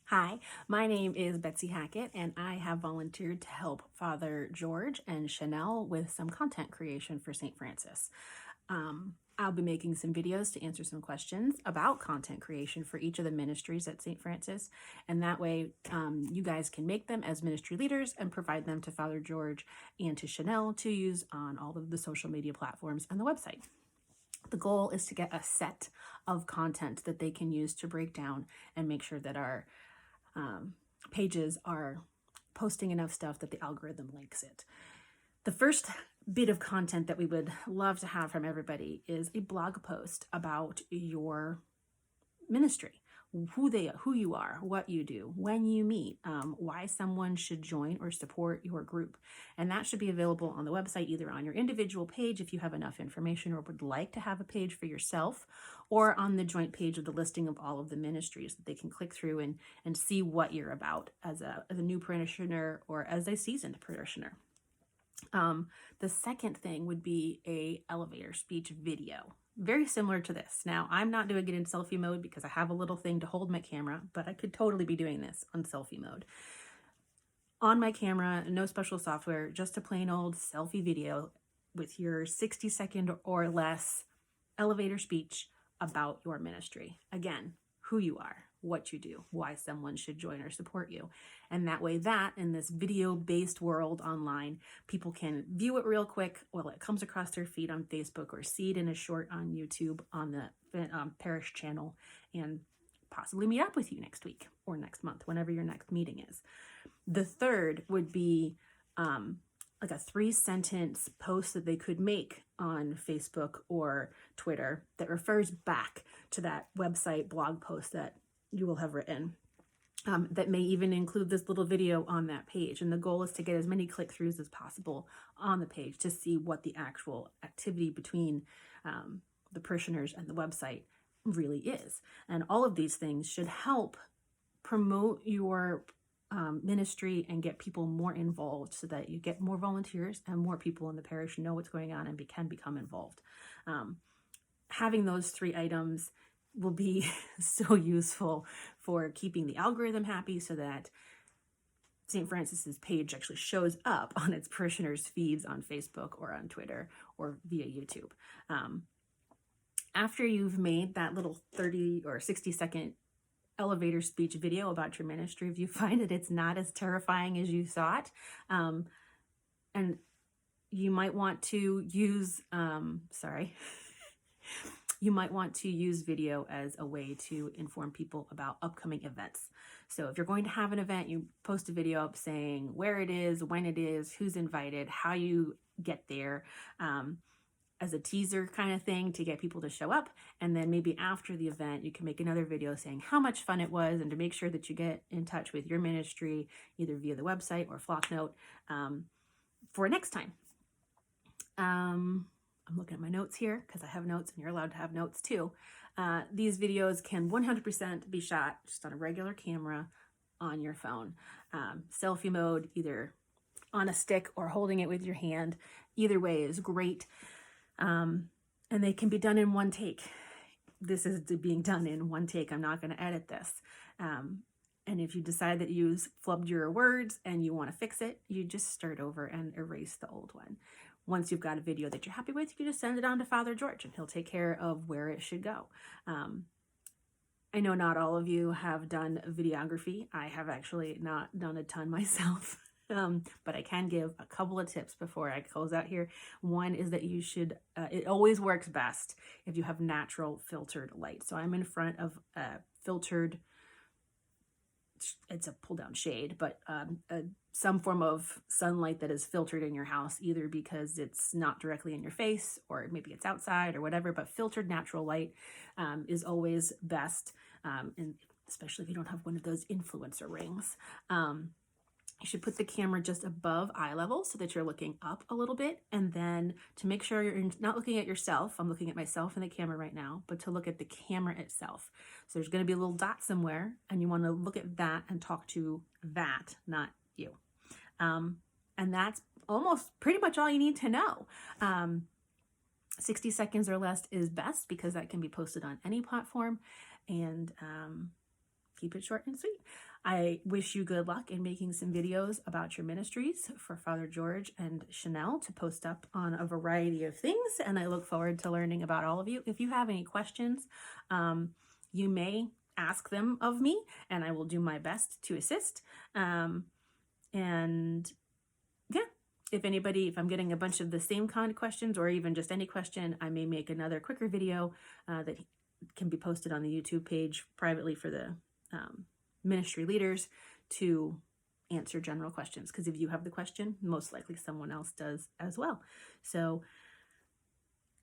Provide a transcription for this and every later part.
Hi, my name is Betsy Hackett, and I have volunteered to help Father George and Chanel with some content creation for St. Francis. I'll be making some videos to answer some questions about content creation for each of the ministries at St. Francis, and that way you guys can make them as ministry leaders and provide them to Father George and to Chanel to use on all of the social media platforms and the website. The goal is to get a set of content that they can use to break down and make sure that our pages are posting enough stuff that the algorithm likes it. The first bit of content that we would love to have from everybody is a blog post about your ministry, who you are, what you do, when you meet, why someone should join or support your group. And that should be available on the website, either on your individual page if you have enough information or would like to have a page for yourself, or on the joint page of the listing of all of the ministries that they can click through and see what you're about as a new parishioner or as a seasoned parishioner. The second thing would be a elevator speech video, very similar to this. Now, I'm not doing it in selfie mode because I have a little thing to hold my camera, but I could totally be doing this on selfie mode. On my camera, no special software, just a plain old selfie video with your 60-second or less elevator speech about your ministry. Again, who you are, what you do, why someone should join or support you. And that way, that in this video-based world online, people can view it real quick while it comes across their feed on Facebook or see it in a short on YouTube on the parish channel and possibly meet up with you next week or next month, whenever your next meeting is. The third would be like a 3-sentence post that they could make on Facebook or Twitter that refers back to that website blog post that you will have written, that may even include this little video on that page. And the goal is to get as many click-throughs as possible on the page to see what the actual activity between the parishioners and the website really is. And all of these things should help promote your ministry and get people more involved so that you get more volunteers and more people in the parish know what's going on and can become involved. Having those 3 items will be so useful for keeping the algorithm happy so that St. Francis's page actually shows up on its parishioners' feeds on Facebook or on Twitter or via YouTube. After you've made that little 30 or 60-second elevator speech video about your ministry, if you find that it's not as terrifying as you thought, and you might want to use, you might want to use video as a way to inform people about upcoming events. So if you're going to have an event, you post a video up saying where it is, when it is, who's invited, how you get there, as a teaser kind of thing to get people to show up. And then maybe after the event, you can make another video saying how much fun it was and to make sure that you get in touch with your ministry, either via the website or Flocknote, for next time. I'm looking at my notes here because I have notes and you're allowed to have notes too. These videos can 100% be shot just on a regular camera on your phone. Selfie mode, either on a stick or holding it with your hand. Either way is great. And they can be done in one take. This is being done in one take. I'm not going to edit this. And if you decide that you flubbed your words and you want to fix it, you just start over and erase the old one. Once you've got a video that you're happy with, you can just send it on to Father George and he'll take care of where it should go. I know not all of you have done videography. I have actually not done a ton myself. But I can give a couple of tips before I close out here. One is that you should, it always works best if you have natural filtered light. So I'm in front of a filtered, it's a pull down shade, but some form of sunlight that is filtered in your house, either because it's not directly in your face or maybe it's outside or whatever, but filtered natural light is always best, and especially if you don't have one of those influencer rings. You should put the camera just above eye level so that you're looking up a little bit. And then to make sure you're not looking at yourself, I'm looking at myself in the camera right now, but to look at the camera itself. So there's going to be a little dot somewhere and you want to look at that and talk to that, not you. And that's almost pretty much all you need to know. 60 seconds or less is best because that can be posted on any platform. And keep it short and sweet. I wish you good luck in making some videos about your ministries for Father George and Chanel to post up on a variety of things. And I look forward to learning about all of you. If you have any questions, you may ask them of me, and I will do my best to assist. And yeah, if I'm getting a bunch of the same kind of questions, or even just any question, I may make another quicker video that can be posted on the YouTube page privately for the ministry leaders to answer general questions. Because if you have the question, most likely someone else does as well. So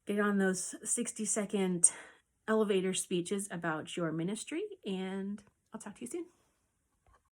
get on those 60-second elevator speeches about your ministry, and I'll talk to you soon.